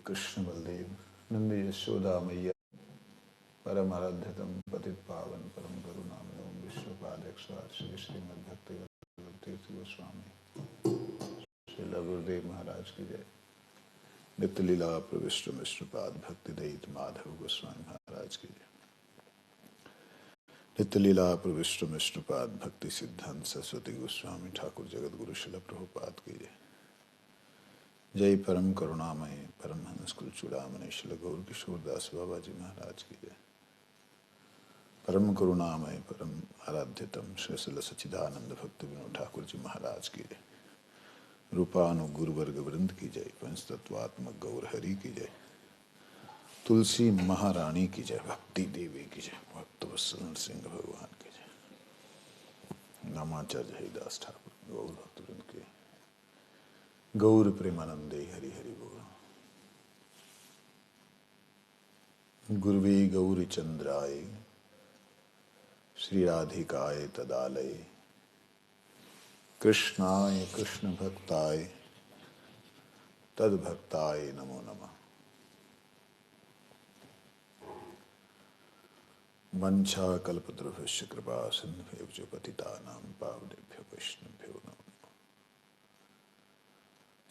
कृष्ण बलदेव नंद यशोदा मैया परम आराध्यतम पतित पावन परम करुणामयोम विश्वपाध्यक्षार श्री श्रीमद्भक्ति तीर्थ गोस्वामी श्रील गुरुदेव महाराज की जय। नित्य लीला प्रविष्ट विष्णुपाद भक्ति दयित माधव गोस्वामी महाराज की जय। नित्य लीला प्रविष्ट विष्णुपाद भक्ति सिद्धांत सरस्वती गोस्वामी ठाकुर जगत गुरु शिल प्रभुपाद की जय। जय परम करुणामय परमहंस कुल चूड़ामणि शिल गौर किशोरदास बाबा जी महाराज की जय। परम करुणामय परम आराध्यतम श्री शिल सच्चिदानंद भक्ति विनोद ठाकुर जी महाराज की जय। रूपानु गुरुवर्ग वृंद की जय। पंचतत्वात्मक गौर हरि की जय। तुलसी महारानी की जय। भक्ति देवी की जय। भक्त वत्सल सिंह भगवान की जय। नामाचार्य हरिदास ठाकुर गौर भक्त वृंद की गौर प्रेमानंदे हरि हरि बोल। गुरुवे गौरी चंद्राय श्री राधिकाय तदालय कृष्णाय कृष्ण भक्ताय तद भक्ताय नमो नमः। वंशा कल्पतरुभ्यश्च कृपा सिन्धुभ्यो पतितानां पावनेभ्यो वैष्णवेभ्यो नमः।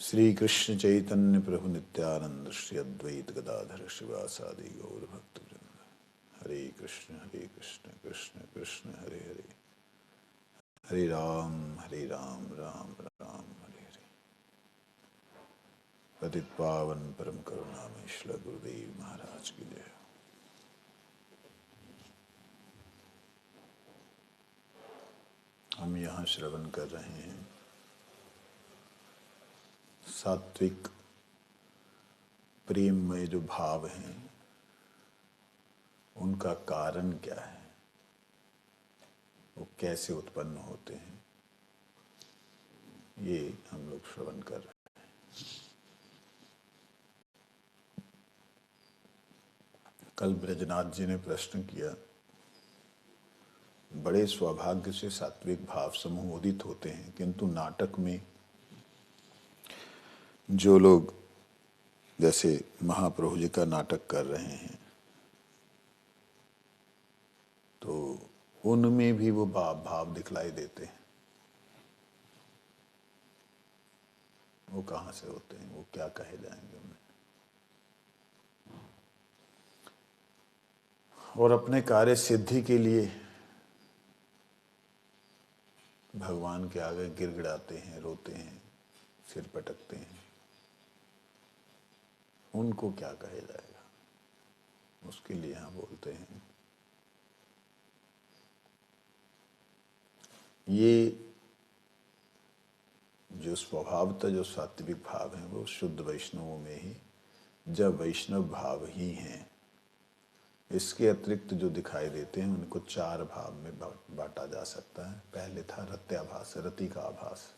श्री कृष्ण चैतन्य प्रभु नित्यानंद श्री अद्वैत गदाधर शिवासादि गौर भक्त वृंद। हरे कृष्ण कृष्ण कृष्ण हरे हरे हरे राम राम राम हरे हरे। पतित पावन परम करुणामय श्री गुरुदेव महाराज की जय। हम यहाँ श्रवण कर रहे हैं सात्विक प्रेम में जो भाव हैं उनका कारण क्या है, वो कैसे उत्पन्न होते हैं, ये हम लोग श्रवण कर रहे हैं। कल ब्रजनाथ जी ने प्रश्न किया, बड़े सौभाग्य से सात्विक भाव समूह उदित होते हैं, किंतु नाटक में जो लोग जैसे महाप्रभु जी का नाटक कर रहे हैं तो उनमें भी वो भाव दिखलाई देते हैं। वो कहाँ से होते हैं, वो क्या कहे जाएंगे उन्हें। और अपने कार्य सिद्धि के लिए भगवान के आगे गिड़गिड़ाते हैं, रोते हैं, सिर पटकते हैं, उनको क्या कहे जाएगा, उसके लिए यहाँ बोलते हैं। ये जो स्वभावतः जो सात्विक भाव है वो शुद्ध वैष्णवों में ही, जब वैष्णव भाव ही हैं। इसके अतिरिक्त जो दिखाई देते हैं उनको चार भाव में बांटा जा सकता है। पहले था रत्याभास, रति का आभास।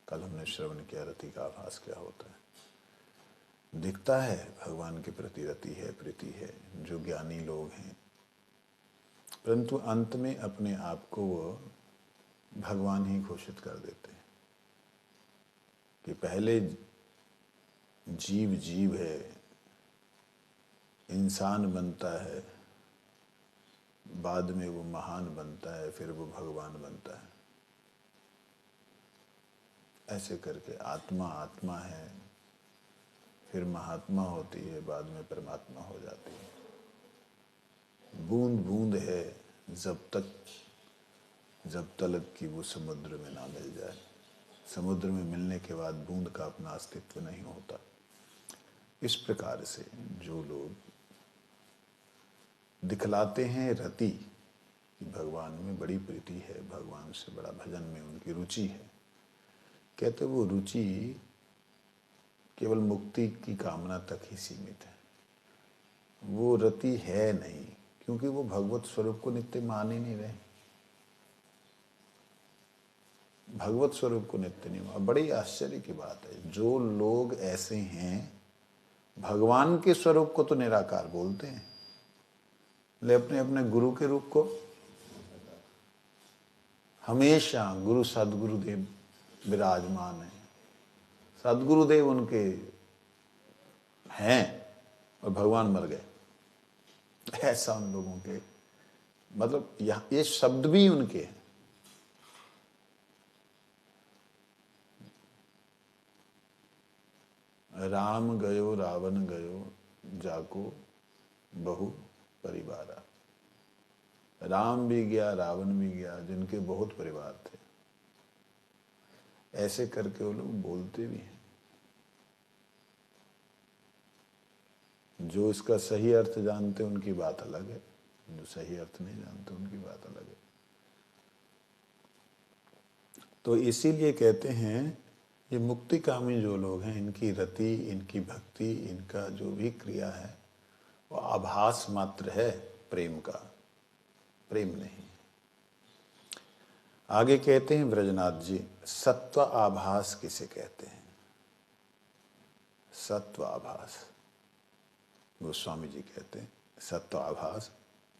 कल हमने श्रवण किया रति का आभास क्या होता है। दिखता है भगवान के प्रति रति है, प्रीति है, जो ज्ञानी लोग हैं, परंतु अंत में अपने आप को वो भगवान ही घोषित कर देते हैं कि पहले जीव जीव है, इंसान बनता है, बाद में वो महान बनता है, फिर वो भगवान बनता है। ऐसे करके आत्मा आत्मा है, फिर महात्मा होती है, बाद में परमात्मा हो जाती है। बूंद बूंद है जब तलक कि वो समुद्र में ना मिल जाए। समुद्र में मिलने के बाद बूंद का अपना अस्तित्व नहीं होता। इस प्रकार से जो लोग दिखलाते हैं रति कि भगवान में बड़ी प्रीति है, भगवान से बड़ा भजन में उनकी रुचि है, कहते वो रुचि केवल मुक्ति की कामना तक ही सीमित है। वो रति है नहीं, क्योंकि वो भगवत स्वरूप को नित्य मान ही नहीं रहे। भगवत स्वरूप को नित्य नहीं मान। बड़ी आश्चर्य की बात है, जो लोग ऐसे हैं भगवान के स्वरूप को तो निराकार बोलते हैं, ले अपने अपने गुरु के रूप को हमेशा गुरु सदगुरुदेव विराजमान है। सदगुरुदेव उनके हैं और भगवान मर गए, ऐसा उन लोगों के, मतलब यहाँ ये शब्द भी उनके हैं। राम गयो रावण गयो जाको बहु परिवारा। राम भी गया रावण भी गया, जिनके बहुत परिवार थे। ऐसे करके वो लोग बोलते भी हैं। जो इसका सही अर्थ जानते हैं उनकी बात अलग है, जो सही अर्थ नहीं जानते उनकी बात अलग है। तो इसीलिए कहते हैं ये मुक्तिकामी जो लोग हैं, इनकी रति, इनकी भक्ति, इनका जो भी क्रिया है वो आभास मात्र है प्रेम का, प्रेम नहीं। आगे कहते हैं ब्रजनाथ जी, सत्व आभास किसे कहते हैं? सत्व आभास, गोस्वामी जी कहते हैं सत्व आभास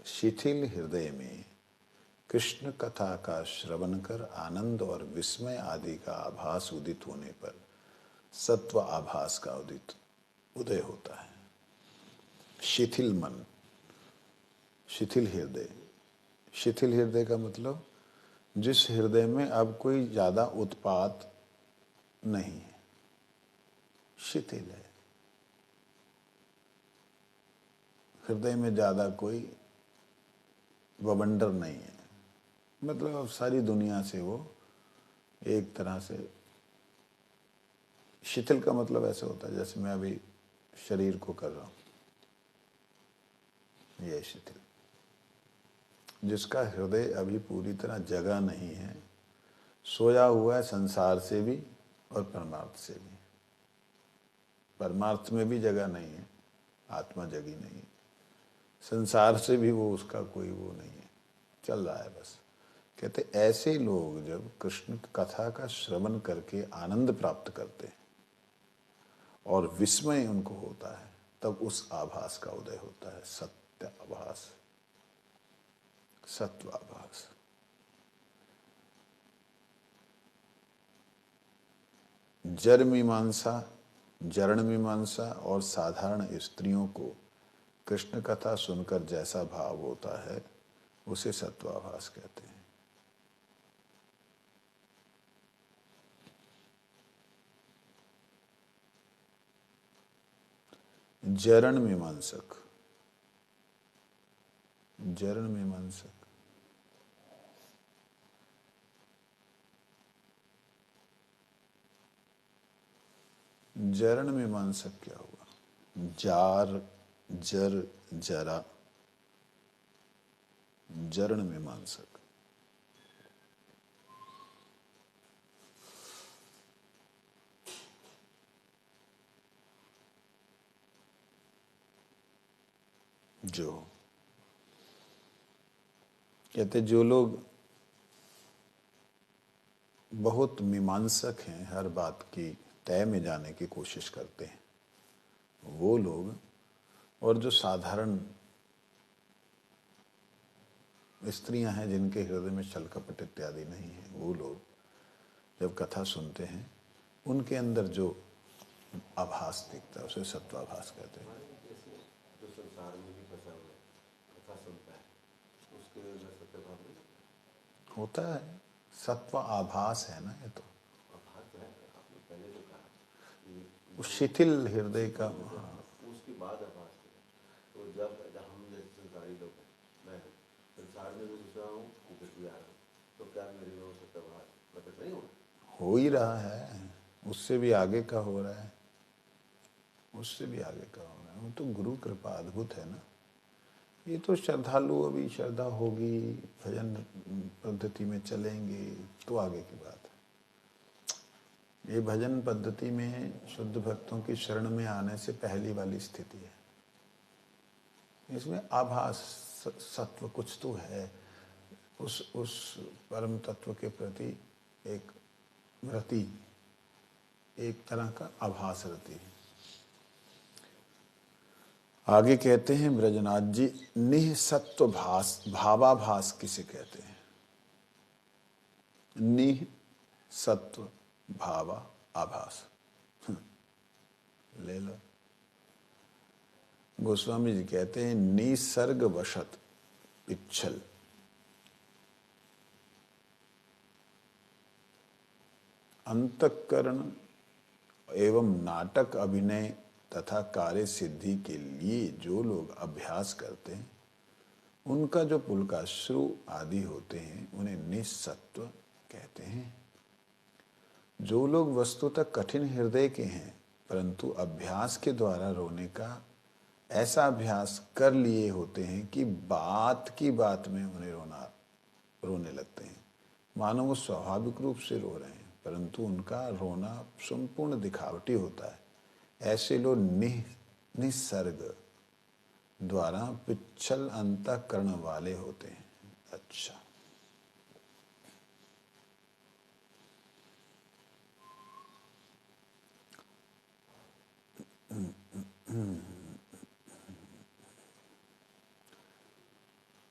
शिथिल हृदय में कृष्ण कथा का श्रवण कर आनंद और विस्मय आदि का आभास उदित होने पर सत्व आभास का उदय होता है। शिथिल मन, शिथिल हृदय, शिथिल हृदय का मतलब जिस हृदय में अब कोई ज्यादा उत्पात नहीं है, शिथिल है। हृदय में ज्यादा कोई बवंडर नहीं है, मतलब अब सारी दुनिया से वो एक तरह से, शिथिल का मतलब ऐसे होता है जैसे मैं अभी शरीर को कर रहा हूं, ये शिथिल। जिसका हृदय अभी पूरी तरह जगा नहीं है, सोया हुआ है संसार से भी और परमार्थ से भी। परमार्थ में भी जगा नहीं है, आत्मा जगी नहीं है, संसार से भी वो उसका कोई वो नहीं है, चल रहा है बस। कहते ऐसे लोग जब कृष्ण कथा का श्रवण करके आनंद प्राप्त करते हैं और विस्मय उनको होता है, तब उस आभास का उदय होता है, सत्य आभास, सत्व आभास। जर मीमांसा, जरण मीमांसा और साधारण स्त्रियों को कृष्ण कथा सुनकर जैसा भाव होता है उसे सत्वाभास कहते हैं। जरण मीमांसक, जरण मीमांसक, जरण मीमांसक क्या हुआ? जार, जर, जरा, जरण मीमांसक। जो कहते जो लोग बहुत मीमांसक हैं, हर बात की तय में जाने की कोशिश करते हैं, वो लोग, और जो साधारण स्त्रियां हैं जिनके हृदय में छल कपट इत्यादि नहीं है, वो लोग जब कथा सुनते हैं उनके अंदर जो आभास दिखता है उसे सत्वाभास कहते हैं। जो संसार में भी फंसा हुआ है, कथा सुनता है, उसके अंदर सत्यभाव नहीं होता है, सत्व आभास है ना, ये तो आभास है। आपने पहले जो कहा उस शिथिल हृदय का, उसकी बात आभास है। तो जब हम जैसे संसारी लोग हैं, मैं संसार में भी घुस रहा हूँ, कुछ भी आ रहा हूँ, तो क्या मेरे में सत्यभास प्रकट नहीं होगा? हो ही रहा है, उससे भी आगे का हो रहा है, उससे भी आगे का हो रहा है। वो तो गुरु कृपा अद्भुत है ना। ये तो श्रद्धालु अभी श्रद्धा होगी, भजन पद्धति में चलेंगे तो आगे की बात है। ये भजन पद्धति में शुद्ध भक्तों की शरण में आने से पहली वाली स्थिति है। इसमें आभास, सत्व कुछ तो है, उस परम तत्व के प्रति एक रति, एक तरह का आभास रति है। आगे कहते हैं ब्रजनाथ जी, निःसत्व भास, भावाभास किसे कहते हैं? निःसत्व भावा आभास, ले लो। गोस्वामी जी कहते हैं निसर्ग वशत पिच्छल, अंतःकरण एवं नाटक अभिनय तथा कार्य सिद्धि के लिए जो लोग अभ्यास करते हैं उनका जो पुलकाश्रु आदि होते हैं उन्हें निस्सत्व कहते हैं। जो लोग वस्तुतः कठिन हृदय के हैं परंतु अभ्यास के द्वारा रोने का ऐसा अभ्यास कर लिए होते हैं कि बात की बात में उन्हें रोने लगते हैं, मानो वो स्वाभाविक रूप से रो रहे हैं परंतु उनका रोना संपूर्ण दिखावटी होता है, ऐसे लोग निसर्ग द्वारा पिच्छल अंतःकरण वाले होते हैं। अच्छा,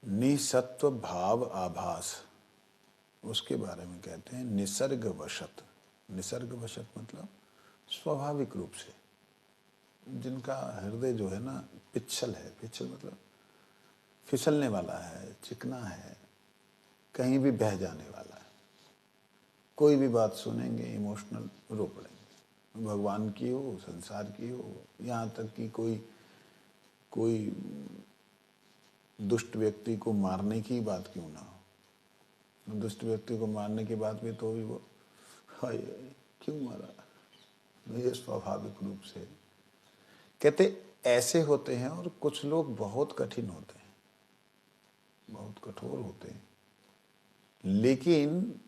निसत्व भाव आभास, उसके बारे में कहते हैं निसर्ग वशत। निसर्ग वशत मतलब स्वाभाविक रूप से, जिनका हृदय जो है ना पिच्छल है, पिच्छल मतलब फिसलने वाला है, चिकना है, कहीं भी बह जाने वाला है। कोई भी बात सुनेंगे इमोशनल रो पड़ेंगे, भगवान की हो, संसार की हो, यहाँ तक कि कोई दुष्ट व्यक्ति को मारने की बात क्यों ना हो, दुष्ट व्यक्ति को मारने की बात भी तो भी वो हाय क्यों मारा, ये स्वाभाविक रूप से कहते ऐसे होते हैं। और कुछ लोग बहुत कठिन होते हैं, बहुत कठोर होते हैं, लेकिन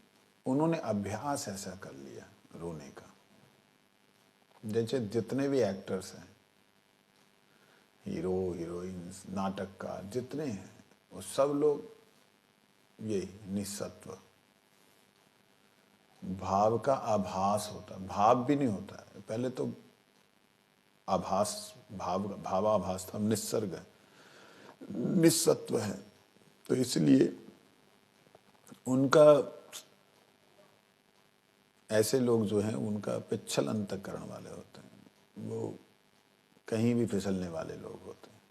उन्होंने अभ्यास ऐसा कर लिया रोने का। जैसे जितने भी एक्टर्स हैं, हीरो हीरोइंस, नाटककार जितने हैं, वो सब लोग यही निसत्व भाव का आभास होता, भाव भी नहीं होता है, पहले तो आभास, भावाभास था, निसर्ग है, निसत्व है। तो इसलिए उनका, ऐसे लोग जो हैं उनका पिच्छल अंतःकरण वाले होते हैं, वो कहीं भी फिसलने वाले लोग होते हैं।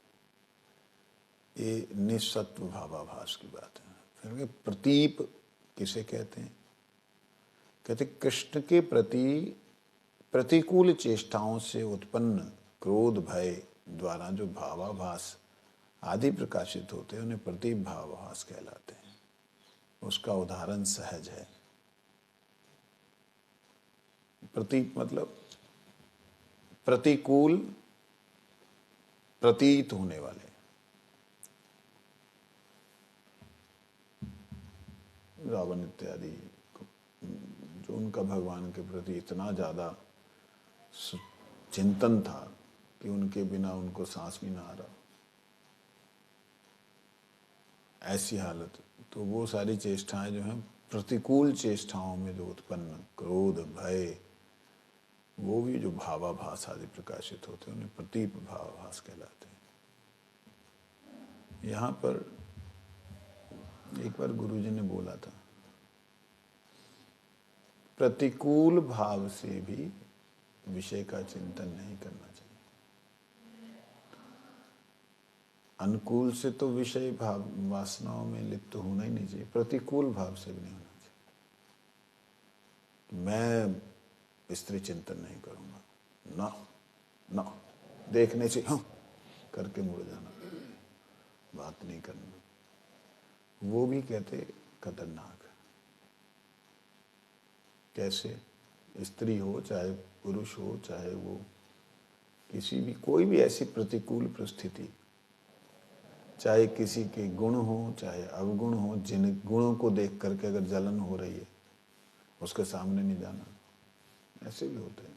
ये निसत्व भावाभास की बात है। फिर प्रतीप किसे कहते हैं? कहते कृष्ण के प्रति प्रतिकूल चेष्टाओं से उत्पन्न क्रोध भय द्वारा जो भावाभास आदि प्रकाशित होते हैं उन्हें प्रतीप भावाभास कहलाते हैं। उसका उदाहरण सहज है। प्रतीप मतलब प्रतिकूल प्रतीत होने वाले। रावण इत्यादि जो उनका भगवान के प्रति इतना ज़्यादा चिंतन था कि उनके बिना उनको सांस भी ना आ रहा, ऐसी हालत। तो वो सारी चेष्टाएं जो हैं प्रतिकूल चेष्टाओं में जो उत्पन्न क्रोध भय, वो भी जो भावाभास आदि प्रकाशित होते हैं उन्हें प्रतीप भावाभास कहलाते हैं। यहाँ पर एक बार गुरुजी ने बोला था, प्रतिकूल भाव से भी विषय का चिंतन नहीं करना चाहिए। अनुकूल से तो विषय भाव वासनाओं में लिप्त होना ही नहीं चाहिए, प्रतिकूल भाव से भी नहीं होना चाहिए। मैं स्त्री चिंतन नहीं करूंगा, ना ना, देखने से हाँ करके मुड़ जाना, बात नहीं करना, वो भी कहते खतरनाक। कैसे? स्त्री हो चाहे पुरुष हो, चाहे वो किसी भी कोई भी ऐसी प्रतिकूल परिस्थिति, चाहे किसी के गुण हो चाहे अवगुण हो, जिन गुणों को देख करके अगर जलन हो रही है उसके सामने नहीं जाना। ऐसे भी होते हैं,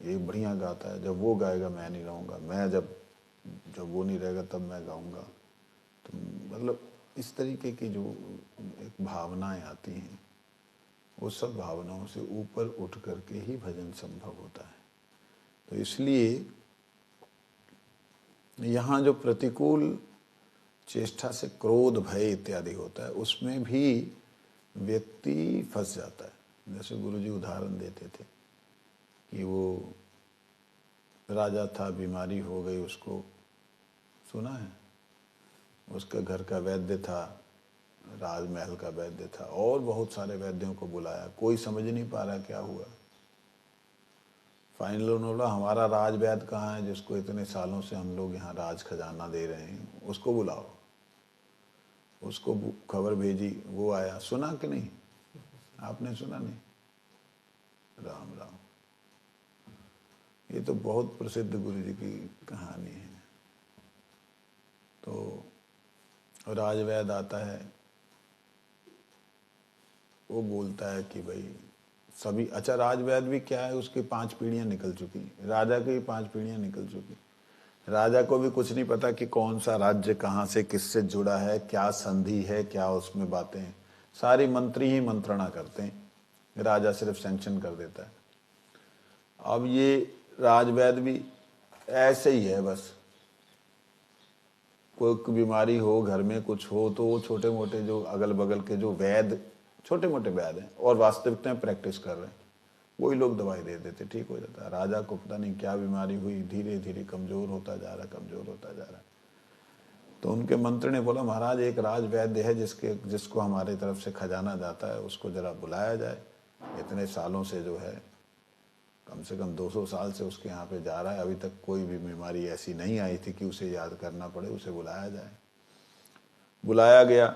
ये बढ़िया गाता है, जब वो गाएगा मैं नहीं गाऊंगा, मैं जब वो नहीं रहेगा तब मैं गाऊंगा। तो मतलब इस तरीके की जो एक भावनाएं आती हैं, वो सब भावनाओं से ऊपर उठ करके ही भजन संभव होता है। तो इसलिए यहाँ जो प्रतिकूल चेष्टा से क्रोध भय इत्यादि होता है, उसमें भी व्यक्ति फंस जाता है। जैसे गुरुजी उदाहरण देते थे कि वो राजा था, बीमारी हो गई उसको, सुना है? उसका घर का वैद्य था, राजमहल का वैद्य था, और बहुत सारे वैद्यों को बुलाया, कोई समझ नहीं पा रहा क्या हुआ। फाइनल उन्होंने बोला हमारा राज वैद्य कहाँ है, जिसको इतने सालों से हम लोग यहाँ राज खजाना दे रहे हैं, उसको बुलाओ। उसको खबर भेजी, वो आया। सुना कि नहीं? आपने सुना नहीं? राम राम। ये तो बहुत प्रसिद्ध गुरु जी की कहानी है। तो राजवैद्य आता है, वो बोलता है कि भाई सभी, अच्छा राजवैद्य भी क्या है, उसकी 5 पीढ़ियां निकल चुकी, राजा की 5 पीढ़ियां निकल चुकी। राजा को भी कुछ नहीं पता कि कौन सा राज्य कहाँ से किससे जुड़ा है, क्या संधि है, क्या उसमें बातें हैं। सारी मंत्री ही मंत्रणा करते हैं, राजा सिर्फ सैंक्शन कर देता है। अब ये राजवैद्य भी ऐसे ही है, बस कोई बीमारी हो, घर में कुछ हो, तो वो छोटे मोटे जो अगल बगल के जो वैद्य, छोटे मोटे वैद्य हैं और वास्तविकता में प्रैक्टिस कर रहे हैं, वही लोग दवाई दे देते, ठीक हो जाता है। राजा को पता नहीं क्या बीमारी हुई, धीरे धीरे कमजोर होता जा रहा, कमजोर होता जा रहा। तो उनके मंत्री ने बोला महाराज एक राज वैद्य है जिसको हमारे तरफ से खजाना जाता है, उसको जरा बुलाया जाए। इतने सालों से जो है, कम से कम 200 साल से उसके यहाँ पे जा रहा है, अभी तक कोई भी बीमारी ऐसी नहीं आई थी कि उसे याद करना पड़े, उसे बुलाया जाए। बुलाया गया,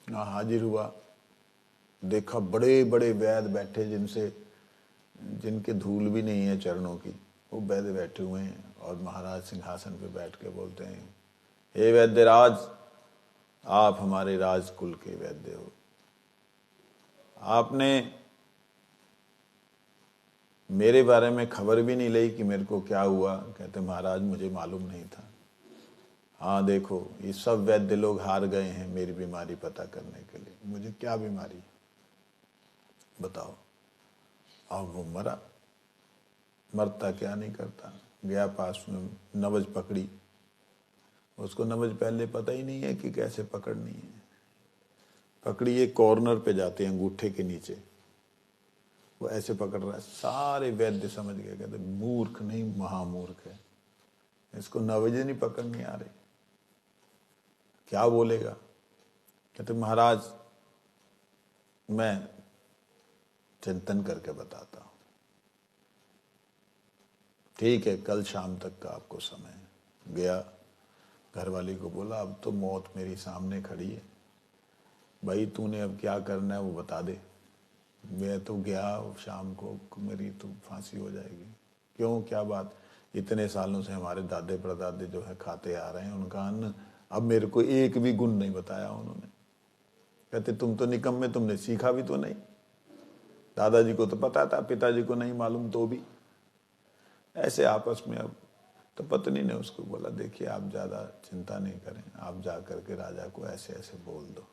हाजिर हुआ, देखा बड़े बड़े वैद्य बैठे, जिनके धूल भी नहीं है चरणों की, वो वैद्य बैठे हुए हैं। और महाराज सिंहासन पे बैठ के बोलते हैं, हे वैद्यराज, आप हमारे राजकुल के वैद्य हो, आपने मेरे बारे में खबर भी नहीं ली कि मेरे को क्या हुआ। कहते महाराज मुझे मालूम नहीं था। हाँ देखो, ये सब वैद्य लोग हार गए हैं मेरी बीमारी पता करने के लिए, मुझे क्या बीमारी बताओ। अब वो मरा, मरता क्या नहीं करता। गया पास में, नब्ज पकड़ी, उसको नब्ज पहले पता ही नहीं है कि कैसे पकड़नी है। पकड़ी, एक कॉर्नर पे जाते हैं अंगूठे के नीचे, वो ऐसे पकड़ रहा है। सारे वैद्य समझ गए, कहते मूर्ख नहीं महामूर्ख है, इसको नब्ज नहीं पकड़नी आ रही, क्या बोलेगा। कहते महाराज मैं चिंतन करके बताता हूं। ठीक है, कल शाम तक का आपको समय है। गया, घरवाली को बोला अब तो मौत मेरी सामने खड़ी है, भाई तूने अब क्या करना है वो बता दे। मैं तो गया शाम को, मेरी तो फांसी हो जाएगी। क्यों, क्या बात? इतने सालों से हमारे दादे परदादे जो है खाते आ रहे हैं उनका अन्न, अब मेरे को एक भी गुण नहीं बताया उन्होंने। कहते तुम तो निकम्मे, तुमने सीखा भी तो नहीं। दादाजी को तो पता था, पिताजी को नहीं मालूम तो भी। ऐसे आपस में अब तो पत्नी ने उसको बोला देखिए आप ज़्यादा चिंता नहीं करें, आप जा करके राजा को ऐसे ऐसे बोल दो।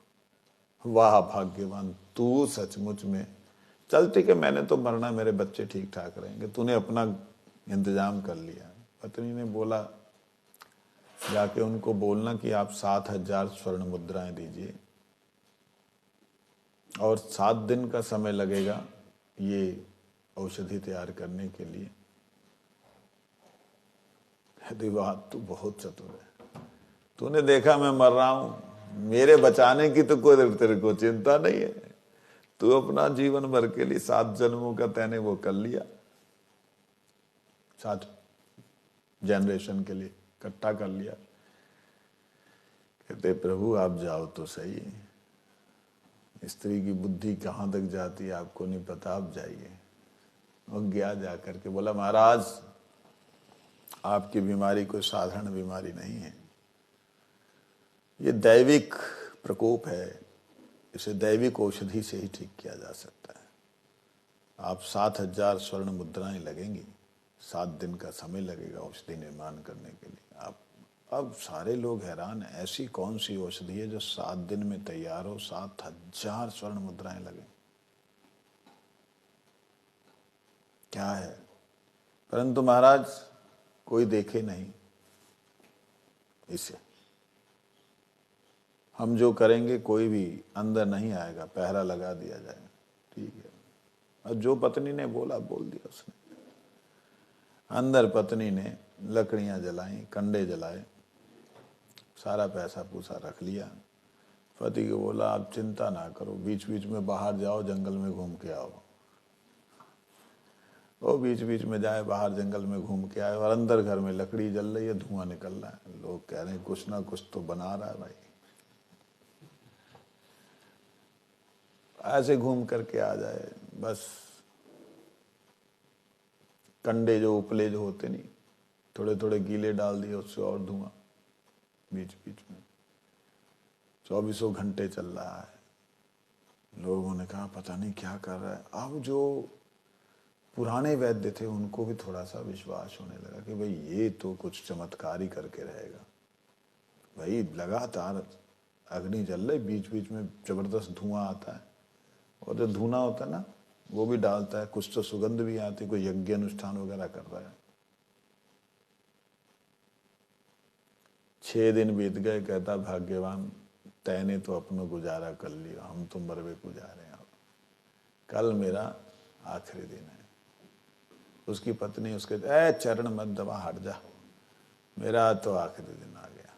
वाह भाग्यवान तू, सचमुच में चल ठीक है, मैंने तो मरना, मेरे बच्चे ठीक ठाक रहेंगे, तूने अपना इंतजाम कर लिया। पत्नी ने बोला जाके उनको बोलना कि आप 7,000 स्वर्ण मुद्राएं दीजिए और 7 दिन का समय लगेगा ये औषधि तैयार करने के लिए। कहती बात तू बहुत चतुर है, तूने देखा मैं मर रहा हूं, मेरे बचाने की तो कोई तेरे को चिंता नहीं है, तू अपना जीवन भर के लिए 7 जन्मों का तैने वो कर लिया, 7 जनरेशन के लिए इकट्ठा कर लिया। कहते प्रभु आप जाओ तो सही, स्त्री की बुद्धि कहाँ तक जाती है आपको नहीं पता, आप जाइए। और गया, जा करके बोला महाराज आपकी बीमारी कोई साधारण बीमारी नहीं है, ये दैविक प्रकोप है, इसे दैविक औषधि से ही ठीक किया जा सकता है। आप 7,000 स्वर्ण मुद्राएं लगेंगी, 7 दिन का समय लगेगा औषधि निर्माण करने के लिए। आप, अब सारे लोग हैरान हैं, ऐसी कौन सी औषधि है जो 7 दिन में तैयार हो, 7,000 स्वर्ण मुद्राएं लगे, क्या है। परंतु महाराज कोई देखे नहीं इसे, हम जो करेंगे कोई भी अंदर नहीं आएगा, पहरा लगा दिया जाएगा। ठीक है, और जो पत्नी ने बोला बोल दिया उसने। अंदर पत्नी ने लकड़ियां जलाई, कंडे जलाए, सारा पैसा पूसा रख लिया। पति को बोला आप चिंता ना करो, बीच बीच में बाहर जाओ, जंगल में घूम के आओ। वो बीच बीच में जाए, बाहर जंगल में घूम के आए, और अंदर घर में लकड़ी जल रही है, धुआं निकल रहा है। लोग कह रहे हैं कुछ ना कुछ तो बना रहा है भाई। ऐसे घूम करके आ जाए, बस कंडे जो उपले जो होते नहीं, थोड़े थोड़े गीले डाल दिए, उससे और धुआं बीच बीच में। 24 घंटे चल रहा है। लोगों ने कहा पता नहीं क्या कर रहा है। अब जो पुराने वैद्य थे उनको भी थोड़ा सा विश्वास होने लगा कि भाई ये तो कुछ चमत्कार ही करके रहेगा। भाई लगातार अग्नि जल रही, बीच बीच में जबरदस्त धुआं आता है, और जो धुआं होता है ना वो भी डालता है, कुछ तो सुगंध भी आती, कोई यज्ञ अनुष्ठान वगैरह कर रहा है। 6 दिन बीत गए। कहता भाग्यवान तैने तो अपनो गुजारा कर लिया, हम तो मरवे को जा रहे हैं, अब कल मेरा आखिरी दिन है। उसकी पत्नी उसके चरण मत दबा, हट जा, मेरा तो आखिरी दिन आ गया।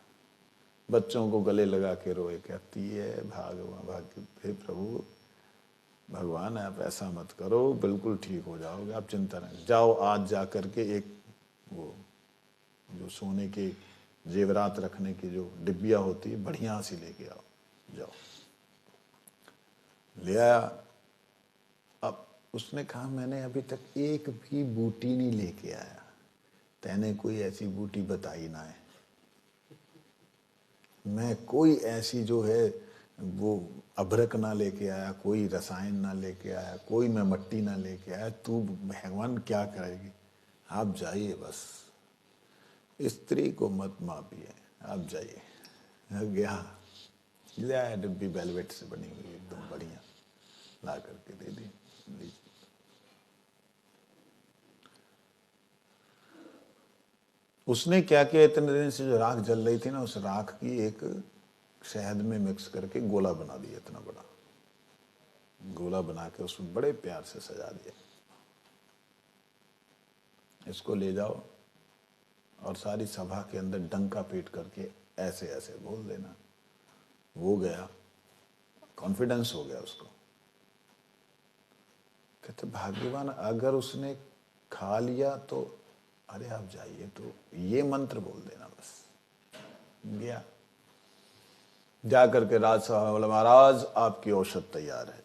बच्चों को गले लगा के रोए, कहती है भाग्य हे प्रभु भगवान आप ऐसा मत करो, बिल्कुल ठीक हो जाओगे, आप चिंता नहीं, जाओ आज जा करके एक वो जो सोने के जेवरात रखने की जो डिब्बिया होती है बढ़िया सी लेके आओ। जाओ ले आया। अब उसने कहा मैंने अभी तक एक भी बूटी नहीं लेके आया, तैने कोई ऐसी बूटी बताई ना है, मैं कोई ऐसी जो है वो अभ्रक ना लेके आया, कोई रसायन ना लेके आया, कोई मैं मट्टी ना लेके आया, तू भगवान क्या करेगी, आप जाइए बस, स्त्री को मत मापिए, आप जाइए। गया, ले आया डिब्बी वेलवेट से बनी हुई एकदम बढ़िया, ला करके दे दी, लीजिए। उसने क्या किया, इतने दिन से जो राख जल रही थी ना, उस राख की एक शहद में मिक्स करके गोला बना दिया, इतना बड़ा गोला बना के उसमें बड़े प्यार से सजा दिया। इसको ले जाओ और सारी सभा के अंदर डंका पीट करके ऐसे ऐसे बोल देना। वो गया, कॉन्फिडेंस हो गया उसको। कहते भाग्यवान अगर उसने खा लिया तो अरे आप जाइए, तो ये मंत्र बोल देना बस। गया, जा करके राजसभा में बोला महाराज आपकी औषध तैयार है,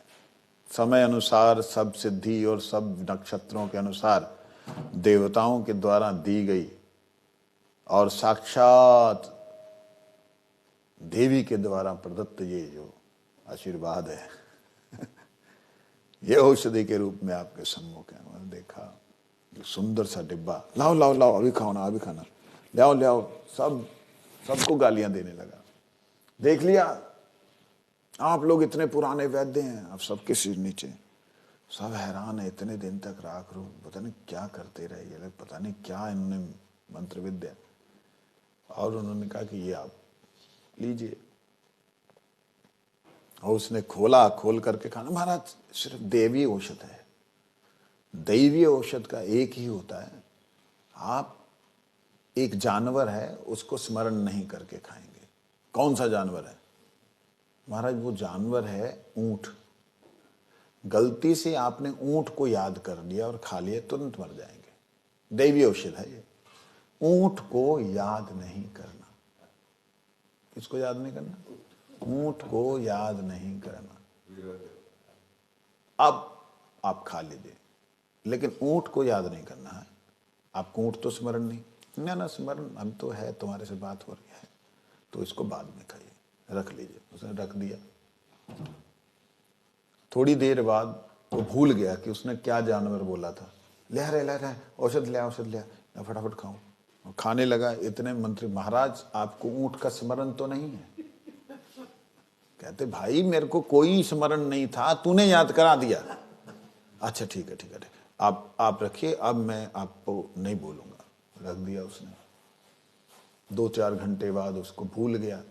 समय अनुसार सब सिद्धि और सब नक्षत्रों के अनुसार देवताओं के द्वारा दी गई और साक्षात देवी के द्वारा प्रदत्त ये जो आशीर्वाद है ये औषधि के रूप में आपके सम्मुख है। मैंने देखा जो सुंदर सा डिब्बा, लाओ लाओ लाओ अभी खाओ ना, अभी खाना, लाओ लाओ, सबको गालियां देने लगा। देख लिया आप लोग इतने पुराने वैद्य हैं, आप सबके सिर नीचे, सब हैरान है, इतने दिन तक राख रू पता नहीं क्या करते रहे ये लोग, पता नहीं क्या इन्होंने मंत्र विद्या। और उन्होंने कहा कि ये आप लीजिए, और उसने खोला, खोल करके खाना। महाराज सिर्फ देवी औषध है, दैवीय औषध का एक ही होता है, आप एक जानवर है उसको स्मरण नहीं करके खाएंगे। कौन सा जानवर है? महाराज वो जानवर है ऊंट। गलती से आपने ऊंट को याद कर लिया और खा लिया, तुरंत मर जाएंगे। दैवीय औषध है ये, ऊंट को याद नहीं करना। किसको याद नहीं करना? ऊंट को याद नहीं करना। अब आप खा लीजिए, लेकिन ऊंट को याद नहीं करना है। आपको ऊंट तो स्मरण नहीं, ना स्मरण हम तो है, तुम्हारे से बात हो रही है तो इसको बाद में खाइए, रख लीजिए। उसने रख दिया। थोड़ी देर बाद वो भूल गया कि उसने क्या जानवर बोला था। ले रहे औषध ले, औषध ले, फटाफट खाऊं। और खाने लगा। इतने मंत्री, महाराज आपको ऊंट का स्मरण तो नहीं है? कहते भाई मेरे को कोई स्मरण नहीं था, तूने याद करा दिया। अच्छा ठीक है ठीक है, आप रखिए, अब मैं आपको नहीं बोलूंगा। रख दिया उसने। 2-4 घंटे बाद उसको भूल गया।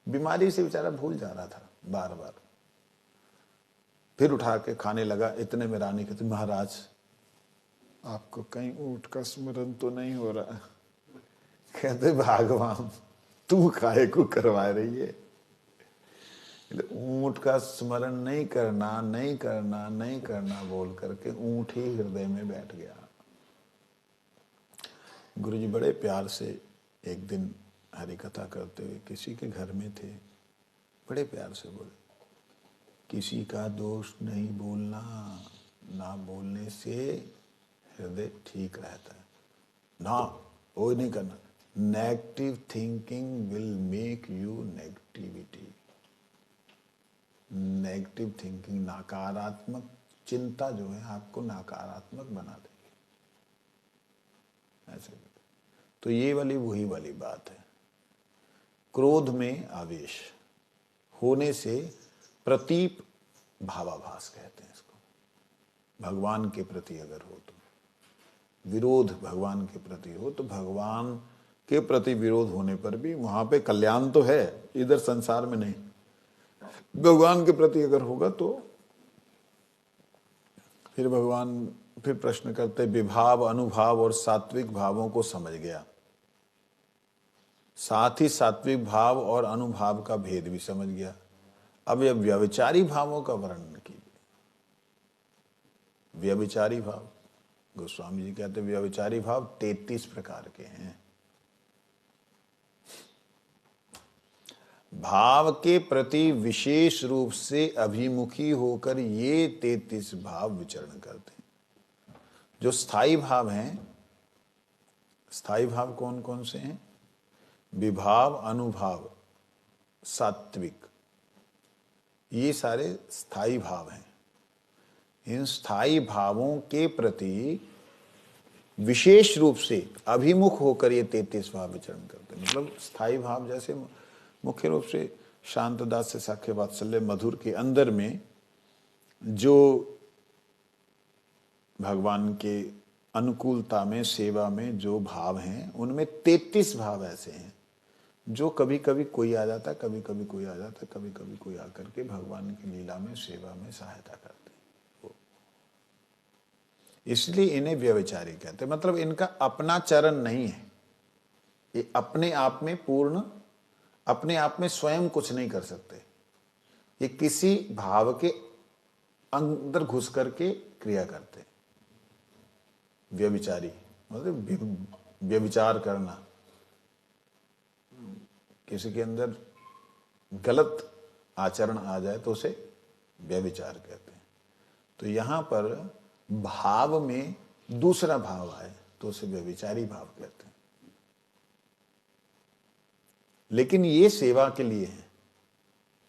बीमारी से बेचारा भूल जा रहा था बार बार। फिर उठा के खाने लगा। इतने में रानी कहती महाराज आपको कहीं ऊंट का स्मरण तो नहीं हो रहा? कहते भगवान तू काहे को करवा रही है? ऊंट का स्मरण नहीं करना, नहीं करना, नहीं करना बोल करके ऊंट ही हृदय में बैठ गया। गुरुजी बड़े प्यार से एक दिन हरि कथा करते हुए किसी के घर में थे, बड़े प्यार से बोले, किसी का दोष नहीं बोलना, ना बोलने से हृदय ठीक रहता है, ना वो नहीं करना। Negative thinking will make you negativity. Negative thinking, नकारात्मक चिंता जो है आपको नकारात्मक बना देगी। ऐसे तो ये वाली वही वाली बात है। क्रोध में आवेश होने से प्रतीप भावाभास कहते हैं इसको। भगवान के प्रति अगर हो तो विरोध, भगवान के प्रति हो तो भगवान के प्रति विरोध होने पर भी वहां पे कल्याण तो है, इधर संसार में नहीं। भगवान के प्रति अगर होगा तो फिर भगवान फिर प्रश्न करते, विभाव, अनुभाव और सात्विक भावों को समझ गया, साथ ही सात्विक भाव और अनुभाव का भेद भी समझ गया। अब यह व्यभिचारी भावों का वर्णन कीजिए। व्यभिचारी भाव, गोस्वामी जी कहते व्यभिचारी भाव 33 प्रकार के हैं। भाव के प्रति विशेष रूप से अभिमुखी होकर ये 33 भाव विचरण करते हैं। जो स्थायी भाव हैं, स्थायी भाव कौन कौन से हैं? विभाव, अनुभाव, सात्विक, ये सारे स्थायी भाव हैं। इन स्थायी भावों के प्रति विशेष रूप से अभिमुख होकर ये 33 भाव विचरण करते हैं। मतलब स्थायी भाव जैसे मुख्य रूप से शांत दास से साख्य वात्सल्य मधुर के अंदर में जो भगवान के अनुकूलता में, सेवा में जो भाव हैं, उनमें 33 भाव ऐसे हैं जो कभी कभी कोई आ जाता, कभी कभी कोई आ जाता, कभी कभी कोई आकर के भगवान की लीला में, सेवा में सहायता करते हैं। इसलिए इन्हें व्यभिचारी कहते हैं। मतलब इनका अपना चरण नहीं है, ये अपने आप में पूर्ण, अपने आप में स्वयं कुछ नहीं कर सकते। ये किसी भाव के अंदर घुस करके क्रिया करते। व्यभिचारी मतलब व्यभिचार करना, किसी के अंदर गलत आचरण आ जाए तो उसे व्यभिचार कहते हैं। तो यहां पर भाव में दूसरा भाव आए तो उसे व्यभिचारी भाव कहते हैं। लेकिन ये सेवा के लिए हैं,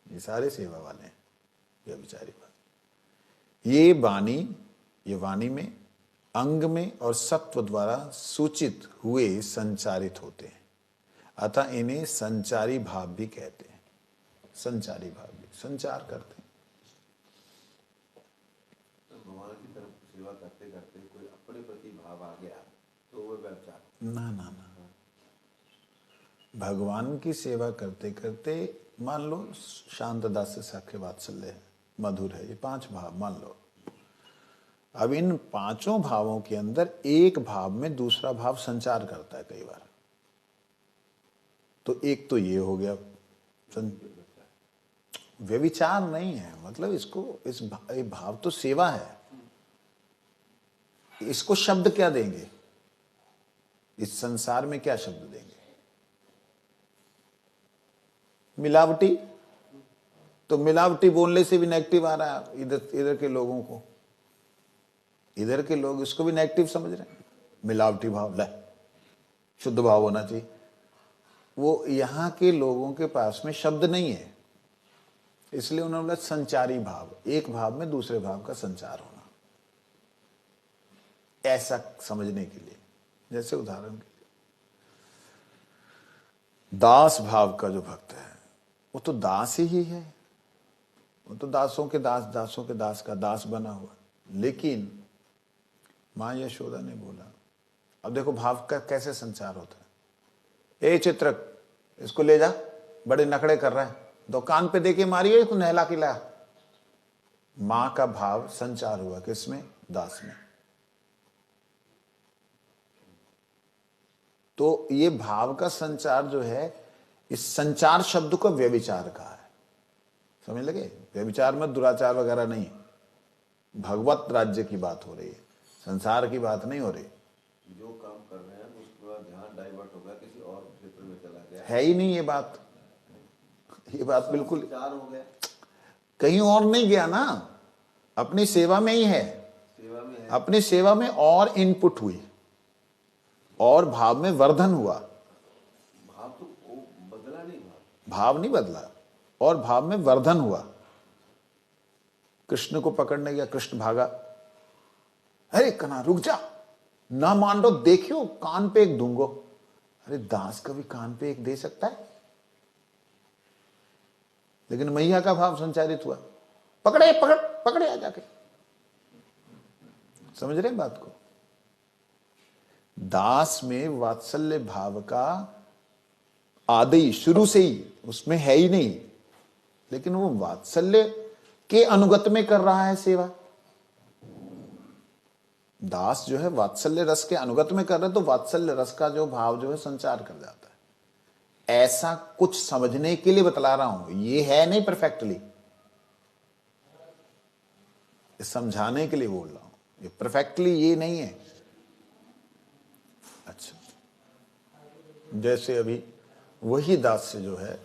ये सारे सेवा वाले हैं व्यभिचारी भाव। ये वाणी में, अंग में और सत्व द्वारा सूचित हुए संचारित होते हैं, अतः इन्हें संचारी भाव भी कहते हैं। संचारी भाव भी संचार करते हैं। तो भगवान की तरफ सेवा करते करते कोई अपने प्रति भाव आ गया तो वो व्यभिचार? ना ना ना, भगवान की सेवा करते करते मान लो शांत दास से साख्य वात्सल्य मधुर है, ये 5 भाव मान लो। अब इन 5 भावों के अंदर एक भाव में दूसरा भाव संचार करता है कई बार, तो एक तो ये हो गया व्यभिचार नहीं है। मतलब इसको इस भाव तो सेवा है, इसको शब्द क्या देंगे? इस संसार में क्या शब्द देंगे? मिलावटी। तो मिलावटी बोलने से भी नेगेटिव आ रहा है इधर के लोगों को। इधर के लोग इसको भी नेगेटिव समझ रहे हैं। मिलावटी भाव, ले शुद्ध भाव होना चाहिए। वो यहाँ के लोगों के पास में शब्द नहीं है, इसलिए उन्होंने बोला संचारी भाव, एक भाव में दूसरे भाव का संचार होना, ऐसा समझने के लिए। जैसे उदाहरण के लिए दास भाव का जो भक्त है वो तो दास ही है, वो तो दासों के दास का दास बना हुआ। लेकिन मां यशोदा ने बोला, अब देखो भाव का कैसे संचार होता है। ए चित्रक, इसको ले जा, बड़े नखड़े कर रहा है, दुकान पे देके मारिए, इसको नहला खिलाया। मां का भाव संचार हुआ किसमें? दास में। तो ये भाव का संचार जो है, इस संचार शब्द को व्यभिचार कहा है। समझ लगे? व्यभिचार में दुराचार वगैरह नहीं, भगवत राज्य की बात हो रही है, संसार की बात नहीं हो रही। जो काम कर रहे हैं उसके बाद ध्यान डाइवर्ट हो गया, किसी और क्षेत्र में चला गया, है ही नहीं ये बात बिल्कुल विचार हो गया, कहीं और नहीं गया ना, अपनी सेवा में ही है। सेवा में है। अपनी सेवा में और इनपुट हुई और भाव में वर्धन हुआ। भाव तो वो बदला नहीं, भाव नहीं बदला और भाव में वर्धन हुआ। कृष्ण को पकड़ने गया, कृष्ण भागा, अरे कन्हा रुक जा, ना मान लो, देखियो कान पे एक दूंगो। अरे दास कभी कान पे एक दे सकता है? लेकिन मैया का भाव संचारित हुआ, पकड़े पकड़ पकड़े आ जाके। समझ रहे हैं बात को? दास में वात्सल्य भाव का आदि शुरू से ही उसमें है ही नहीं, लेकिन वो वात्सल्य के अनुगत में कर रहा है सेवा। दास जो है वात्सल्य रस के अनुगत में कर रहे, तो वात्सल्य रस का जो भाव जो है संचार कर जाता है। ऐसा कुछ समझने के लिए बतला रहा हूं, ये है नहीं परफेक्टली, समझाने के लिए बोल रहा हूं, ये परफेक्टली ये नहीं है। अच्छा, जैसे अभी वही दास्य जो है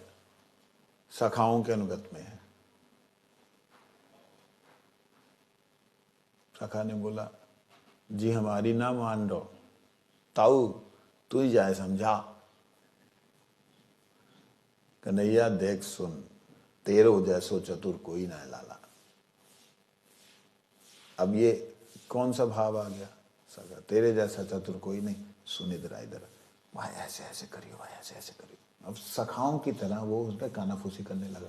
सखाओं के अनुगत में है। सखा ने बोला, जी हमारी ना मान लो, ताऊ तू ही जाए समझा। कन्हैया देख सुन, तेरो जैसो चतुर कोई ना लाला। अब ये कौन सा भाव आ गया? सका, तेरे जैसा चतुर कोई नहीं, सुन इधर इधर, भाई ऐसे ऐसे करियो, भाई ऐसे ऐसे करियो। अब सखाओं की तरह वो उसमें कानाफूसी करने लगा।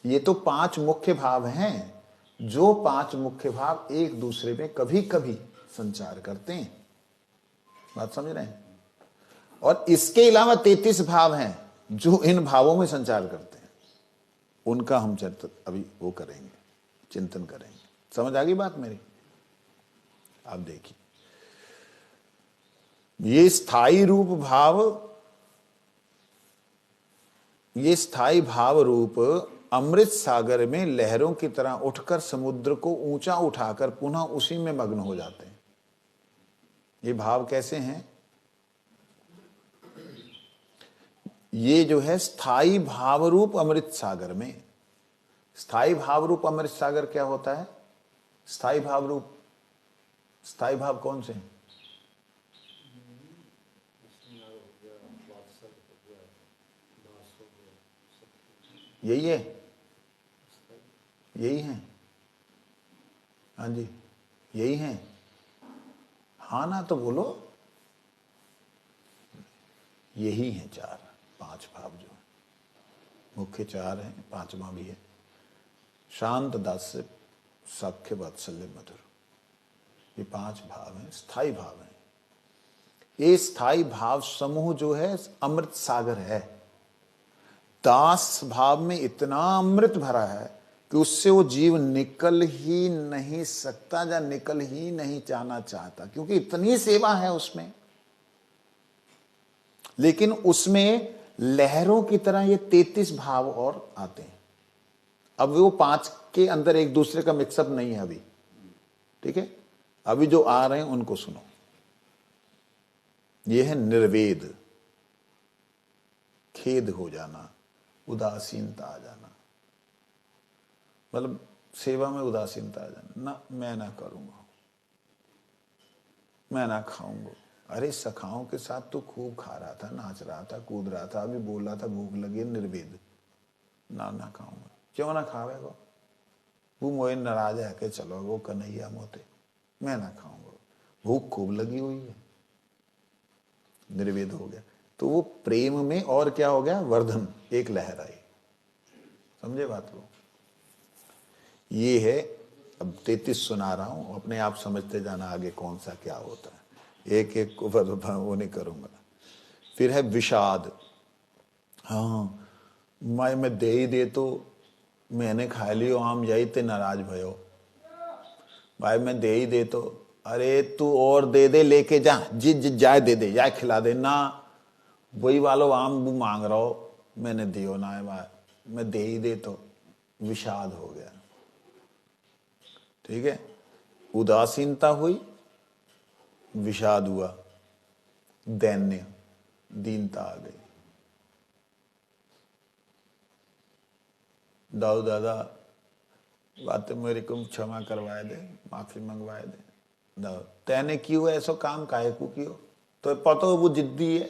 ये तो 5 मुख्य भाव हैं, जो 5 मुख्य भाव एक दूसरे में कभी कभी संचार करते हैं। बात समझ रहे हैं? और इसके अलावा 33 भाव हैं जो इन भावों में संचार करते हैं। उनका हम चर्चा अभी वो करेंगे, चिंतन करेंगे। समझ आ गई बात मेरी? आप देखिए, ये स्थायी रूप भाव, ये स्थायी भाव रूप अमृत सागर में लहरों की तरह उठकर समुद्र को ऊंचा उठाकर पुनः उसी में मग्न हो जाते हैं। ये भाव कैसे हैं? ये जो है स्थायी भाव रूप अमृत सागर में। स्थायी भाव रूप अमृत सागर क्या होता है? स्थायी भाव रूप, स्थायी भाव कौन से हैं? यही है, यही है। हाँ जी, यही है। हाँ ना तो बोलो। यही है 4 5 भाव जो है, मुख्य 4 हैं, 5वां भी है। शांत, दास्य, सख्य, वात्सल्य, मधुर, ये 5 भाव हैं, स्थायी भाव हैं। ये स्थायी भाव समूह जो है अमृत सागर है। दास भाव में इतना अमृत भरा है कि उससे वो जीव निकल ही नहीं सकता या निकल ही नहीं जाना चाहता, क्योंकि इतनी सेवा है उसमें। लेकिन उसमें लहरों की तरह ये 33 भाव और आते हैं। अब वो 5 के अंदर एक दूसरे का मिक्सअप नहीं है अभी, ठीक है? अभी जो आ रहे हैं उनको सुनो। ये है निर्वेद, खेद हो जाना, उदासीनता आ जाना, मतलब सेवा में उदासीनता आ जाना। ना मैं ना करूंगा, मैं ना खाऊंगा। अरे सखाओं के साथ तो खूब खा रहा था, नाच रहा था, कूद रहा था, अभी बोल रहा था भूख लगी, निर्वेद, ना खाऊंगा। क्यों ना खावे को? वो मोए नाराज है के चलो वो कन्हैया मोते, मैं ना खाऊंगा, भूख खूब लगी हुई है, निर्वेद हो गया। तो वो प्रेम में और क्या हो गया? वर्धन, एक लहर आई। समझे बात को? ये है, अब 33 सुना रहा हूं, अपने आप समझते जाना आगे कौन सा क्या होता है। एक एक को वो नहीं करूंगा। फिर है विषाद। हाँ, मैं दे ही दे तो मैंने खा लियो आम, यही ते नाराज भयो। भाई मैं दे ही दे तो अरे तू और दे दे, लेके जा, जिज जाए दे दे, जाए खिला दे ना। वही वालो आम वो मांग रहा हो, मैंने दियो ना है भाई, मैं दे ही दे तो विषाद हो गया। ठीक है, उदासीनता हुई, विषाद हुआ, दैन्य, दीनता आ गई। दाऊ दादा बातें मेरे को क्षमा करवाए दे, माफी मंगवाए दे। दाऊ तैने क्यों ऐसा काम काहे को क्यों, तो पता हो वो जिद्दी है,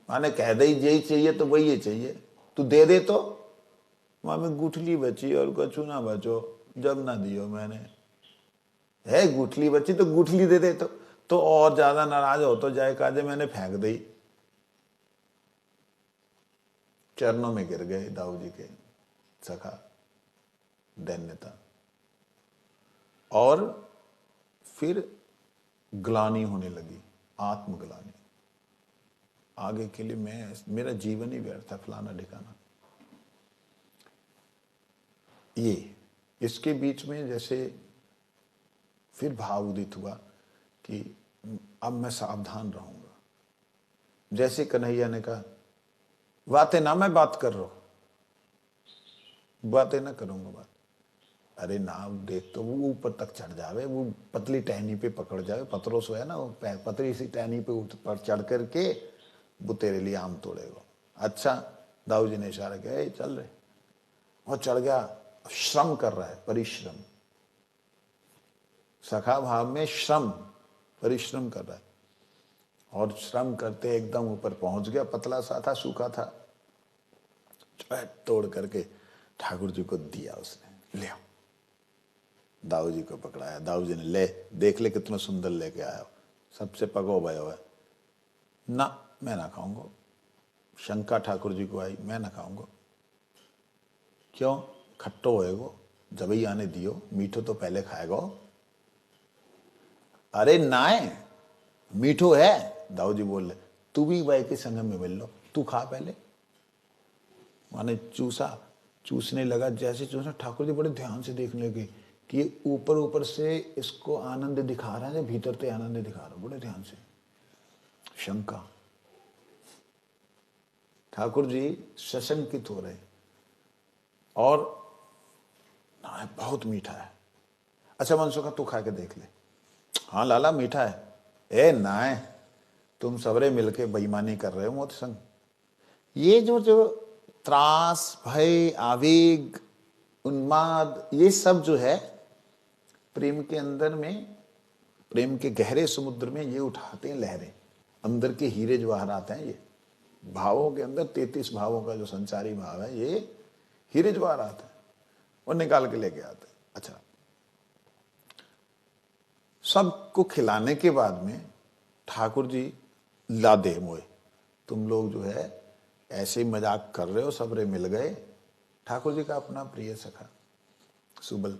माने कह दे यही चाहिए तो वही ये चाहिए, तू दे दे तो। वहां में गुठली बची और कछु ना बचो, जब ना दियो मैंने, है गुठली बची तो गुठली दे दे तो और ज्यादा नाराज हो तो जाए काजे मैंने फेंक दी। चरणों में गिर गए दाऊ जी के सखा, दैन्यता। और फिर ग्लानि होने लगी, आत्मग्लानि, आगे के लिए मेरा जीवन ही व्यर्थ है, फलाना ठिकाना। ये इसके बीच में जैसे फिर भाव उदित हुआ कि अब मैं सावधान रहूंगा। जैसे कन्हैया ने कहा, बातें ना मैं बात कर रहा हूं, बातें ना करूंगा बात। अरे ना देख तो वो ऊपर तक चढ़ जावे, वो पतली टहनी पे पकड़ जावे, पत्थरों से है ना, वो पतली सी टहनी पे ऊपर चढ़ करके वो तेरे लिए आम तोड़ेगा। अच्छा, दाऊ जी ने इशारा किया, ए चल रहे, और चढ़ गया, श्रम कर रहा है, परिश्रम, सखा भाव में श्रम, परिश्रम कर रहा है। और श्रम करते एकदम ऊपर पहुंच गया, पतला सा था, सूखा था, तोड़ करके ठाकुर जी को दिया उसने, ले आओ। दाऊ जी को पकड़ाया, दाऊ जी ने ले, देख ले कितना सुंदर लेके आया हो, सबसे पको भयो है ना, मैं ना खाऊंगा। शंका ठाकुर जी को आई, मैं ना खाऊंगा। क्यों, खट्टो होएगो, जब ही आने दियो, मीठो तो पहले खाएगा। अरे नाए मीठो है, दाऊ जी बोल ले, तू भी भाई के संग में मिल लो, तू खा पहले। माने चूसा, चूसने लगा, जैसे चूसा, ठाकुर जी बड़े ध्यान से देखने लगे कि ऊपर ऊपर से इसको आनंद दिखा रहा है, भीतर से आनंद दिखा रहा है, बड़े ध्यान से। शंका, ठाकुर जी सशंकित हो रहे, और ना बहुत मीठा है। अच्छा मनसुखा तू खा के देख ले। हाँ लाला मीठा है। ए ना, तुम सबरे मिलके बेईमानी कर रहे हो मोत संग। ये जो त्रास, भय, आवेग, उन्माद, ये सब जो है प्रेम के अंदर में, प्रेम के गहरे समुद्र में ये उठाते हैं लहरें, अंदर के हीरे जवाहरात हैं ये। भावों के अंदर 33 भावों का जो संचारी भाव है, ये हीरे जवाहरात है, और निकाल के लेके आते हैं। अच्छा, सबको खिलाने के बाद में ठाकुर जी लादे मोए, तुम लोग जो है ऐसे ही मजाक कर रहे हो, सबरे मिल गए। ठाकुर जी का अपना प्रिय सखा सुबल,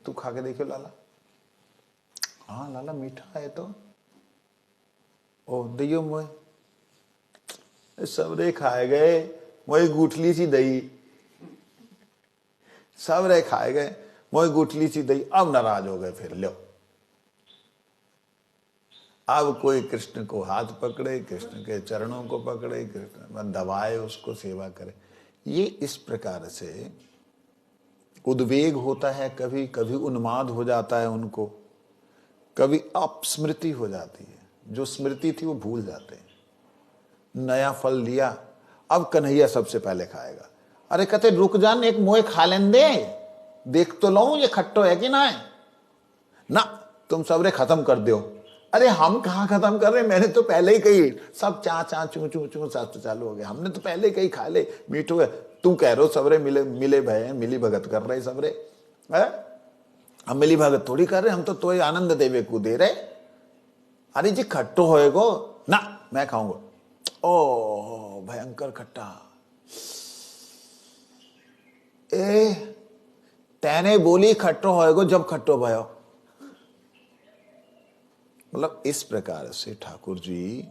तू खा के देखो लाला। हाँ लाला मीठा है तो, ओ दियो मोए। सबरे खाए गए, मोई गुठली सी दही, सबरे खाए गए, मोई गुठली सी दही। अब नाराज हो गए, फिर लो, अब कोई कृष्ण को हाथ पकड़े, कृष्ण के चरणों को पकड़े, कृष्ण दबाए, उसको सेवा करे। ये इस प्रकार से उद्वेग होता है, कभी कभी उन्माद हो जाता है उनको, कभी अपस्मृति हो जाती है, जो स्मृति थी वो भूल जाते हैं। नया फल लिया, अब कन्हैया सबसे पहले खाएगा। अरे कहते रुक जान, एक मोए खा लें दे, देख तो लो ये खट्टो है कि ना है। ना, तुम सबरे खत्म कर दो। अरे हम कहाँ खत्म कर रहे, मैंने तो पहले ही कही, सब चा चा चू चू चू सब तो चालू हो गया, हमने तो पहले ही कही खा ले, मीठो है। तू कह रहे हो सबरे मिले मिले भय, मिली भगत कर रहे सबरे है, हम मिली भगत थोड़ी कर रहे, हम तो आनंद देवे को दे रहे। अरे जी खट्टो होएगो ना, मैं खाऊंगा। ओ भयंकर खट्टा। ए तैने बोली खट्टो होएगो, जब खट्टो भयो। मतलब इस प्रकार से ठाकुर जी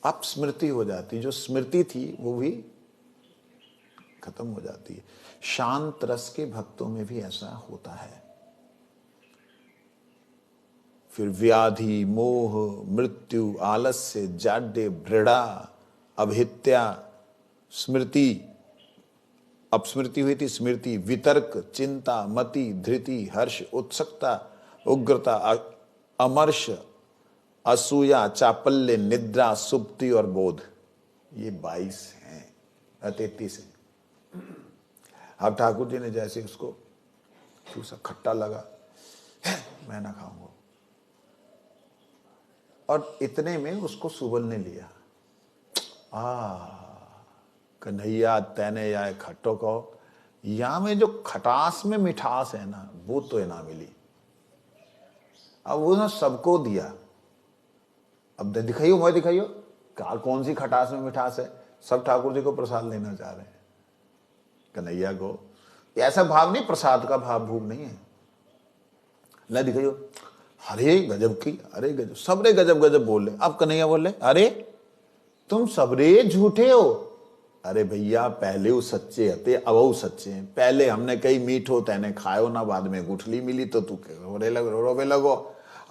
अपस्मृति हो जाती, जो स्मृति थी वो भी खत्म हो जाती है। शांत रस के भक्तों में भी ऐसा होता है। फिर व्याधि, मोह, मृत्यु, आलस्य, जाड्य, भृड़ा, अभित्या, स्मृति, अपस्मृति हुई थी, स्मृति, वितर्क, चिंता, मति, धृति, हर्ष, उत्सुकता, उग्रता, अमर्ष, असूया, चापल्य, निद्रा, सुप्ति और बोध। ये 22 हैं, 33 हैं। अब ठाकुर जी ने जैसे उसको चूसा, खट्टा लगा, मैं ना खाऊंगा, और इतने में उसको सुबल ने लिया। कन्हैया तैने या खट्टो कहो, यहां में जो खटास में मिठास है ना, वो तो है ना मिली। अब वो ना सबको दिया। अब दिखाइयो, मैं दिखाइयो, कौन सी खटास में मिठास है। सब ठाकुर जी को प्रसाद लेना चाह रहे हैं, कन्हैया को। ऐसा भाव नहीं, प्रसाद का भाव भूख नहीं है। ले दिखाइयो, अरे गजब की, अरे गजब, सबरे गजब गजब बोल रहे। अब कन्हैया बोल रहे, अरे तुम सबरे झूठे हो। अरे भैया, पहले वो सच्चे हते, अब वो सच्चे हैं। पहले हमने कही मीठो तैने खायो ना, बाद में गुठली मिली तो तू रोवे लगो।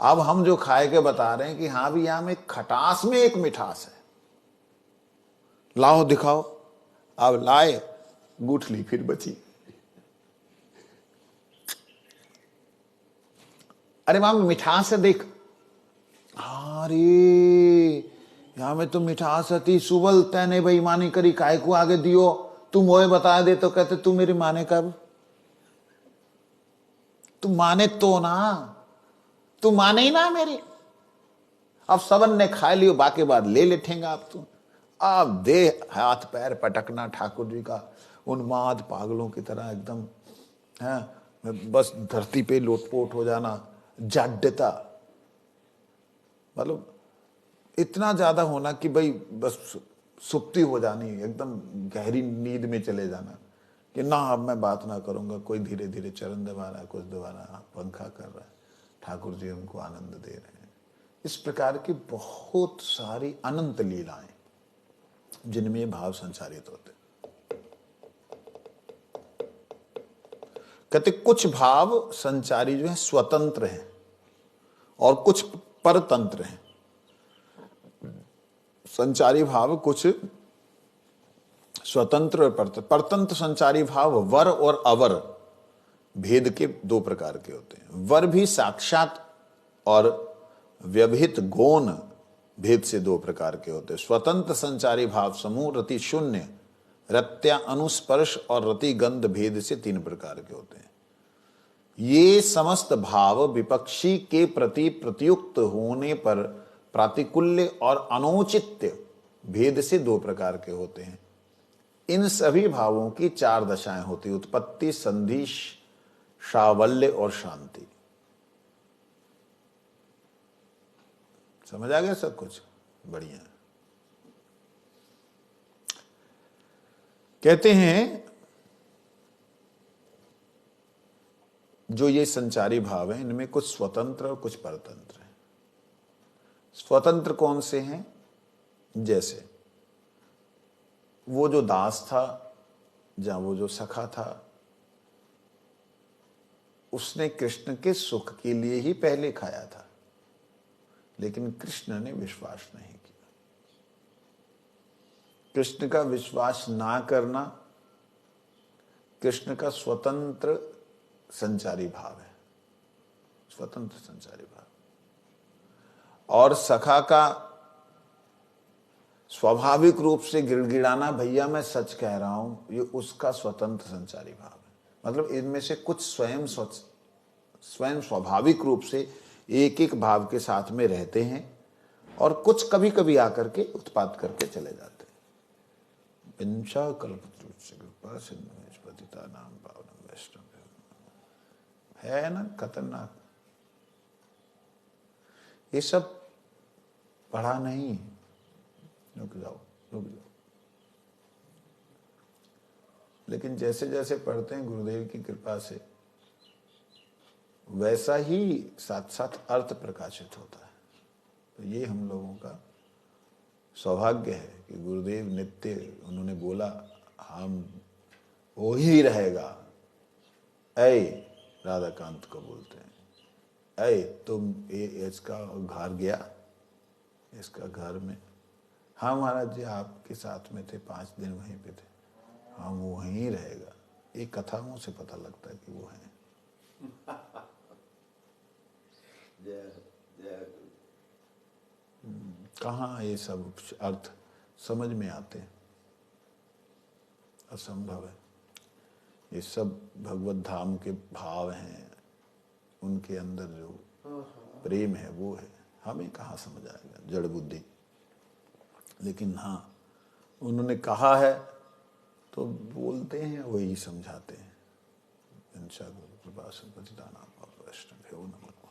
अब हम जो खाए के बता रहे हैं कि हाँ भी यहां में खटास में एक मिठास है, लाओ दिखाओ। अब लाए, गुठली फिर बची। अरे वहां मिठास है, देख। अरे यहां में तो मिठास थी, सुबल तैने बेईमानी करी, काय को आगे दियो, तू मोए बता दे। तो कहते तू मेरी माने कब, तू माने तो ना, तू माने ही ना मेरी। अब सबन ने खा लियो, बाकी बात ले लेठेंगा अब तू। अब दे हाथ पैर पटकना ठाकुर जी का, उन्माद पागलों की तरह एकदम है, बस धरती पे लोटपोट हो जाना। जाड्यता मतलब इतना ज्यादा होना कि भाई बस सुप्ति हो जानी, एकदम गहरी नींद में चले जाना कि ना अब मैं बात ना करूंगा। कोई धीरे धीरे चरण दबा रहा है, कुछ दबा रहा है, पंखा कर रहा है, ठाकुर जी उनको आनंद दे रहे हैं। इस प्रकार की बहुत सारी अनंत लीलाएं जिनमें ये भाव संचारित होते। कहते कुछ भाव संचारी जो है स्वतंत्र हैं और कुछ परतंत्र हैं। संचारी भाव कुछ स्वतंत्र और परतंत्र। संचारी भाव वर और अवर भेद के दो प्रकार के होते हैं। वर भी साक्षात और व्यवहित गौण भेद से दो प्रकार के होते हैं। स्वतंत्र संचारी भाव समूह रति शून्य, रत्या अनुस्पर्श और रति गंध भेद से 3 प्रकार के होते हैं। ये समस्त भाव विपक्षी के प्रति प्रत्युक्त होने पर प्रातिकूल्य और अनौचित्य भेद से 2 प्रकार के होते हैं। इन सभी भावों की 4 दशाएं होती, उत्पत्ति, संधि, सावल्य और शांति। समझ आ गया सब कुछ? बढ़िया। कहते हैं जो ये संचारी भाव हैं, इनमें कुछ स्वतंत्र और कुछ परतंत्र हैं। स्वतंत्र कौन से हैं? जैसे वो जो दास था, जहां वो जो सखा था, उसने कृष्ण के सुख के लिए ही पहले खाया था, लेकिन कृष्ण ने विश्वास नहीं किया। कृष्ण का विश्वास ना करना कृष्ण का स्वतंत्र संचारी भाव है, स्वतंत्र संचारी भाव। और सखा का स्वाभाविक रूप से गिड़गिड़ाना, भैया मैं सच कह रहा हूं, ये उसका स्वतंत्र संचारी भाव है। मतलब इनमें से कुछ स्वयं स्वाभाविक रूप से एक एक भाव के साथ में रहते हैं और कुछ कभी कभी आकर के उत्पाद करके चले जाते हैं। इंशा कल्पतरुच्च कृपा सिंधु पतिता नाम पावनम वैष्णव है ना, खतरनाक। ये सब पढ़ा नहीं, रुक जाओ रुक जाओ। लेकिन जैसे जैसे पढ़ते हैं गुरुदेव की कृपा से, वैसा ही साथ साथ अर्थ प्रकाशित होता है। तो ये हम लोगों का सौभाग्य है कि गुरुदेव नित्य उन्होंने बोला हम वो ही रहेगा, ऐ राधाकांत को बोलते हैं, अय तुम ये इसका घर गया, इसका घर में, हाँ महाराज जी आपके साथ में थे, 5 दिन वहीं पे थे, हाँ वो वहीं रहेगा। ये कथाओं से पता लगता है कि वो है। जय जय कहाँ ये सब अर्थ समझ में आते हैं, असंभव है। ये सब भगवत धाम के भाव हैं, उनके अंदर जो प्रेम है वो है, हमें कहाँ समझ आएगा, जड़ बुद्धि। लेकिन हाँ उन्होंने कहा है तो बोलते हैं, वही समझाते हैं। इंशा गुरु कृपा से पतितानां पावनेभ्यो नमः।